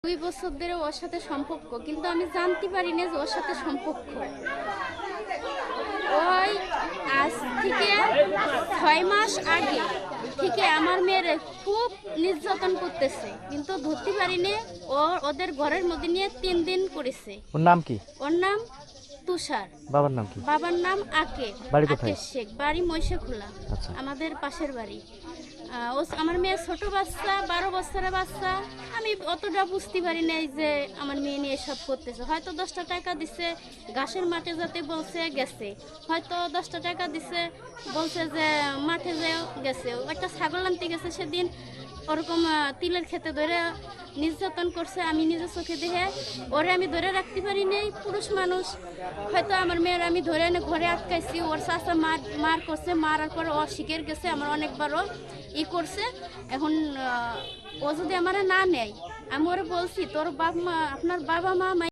2 বছর ধরে ওর সাথে সম্পর্ক, কিন্তু আমি জানতে পারি না যে ওর সাথে সম্পর্ক। ওই আজ থেকে 6 মাস আগে থেকে আমার মেয়ের খুব নির্যাতন করতেছে, কিন্তু ধরতে পারিনি। ওদের ঘরের মধ্যে নিয়ে 3 দিন করেছে। ওর নাম কি? ওর নাম তুষার। বাবার নাম কি? বাবার নাম আকের। বাড়ি কোথায়? আকের শেখ, বাড়ি মহিষাখোলা, আচ্ছা। আমাদের পাশের বাড়ি। আমার মেয়ে ছোট বাচ্চা, 12 বছরের বাচ্চা। আমি অতটা বুঝতে পারি নাই যে আমার মেয়ে নিয়ে এসব করতেছে। হয়তো 10টা টাকা দিছে, ঘাসের মাঠে যেতে বলছে, গেছে। হয়তো 10টা টাকা দিছে, বলছে যে মাঠে যেও, গেছে। একটা ছাগল আনতে গেছে সেদিন, ওরকম তিলের খেতে ধরে নির্যাতন করছে। আমি নিজের চোখে দেখে ওরে আমি ধরে রাখতে পারি নাই। পুরুষ মানুষ, হয়তো আমার মেয়ের আমি ধরে এনে ঘরে আটকাইছি। ওর চাচা মার করছে, মারার পরে ও শিখের গেছে, আমার অনেকবারও করছে। এখন ও যদি আমার না নেয়, আমি ওরে বলছি তোর আপনার বাবা মা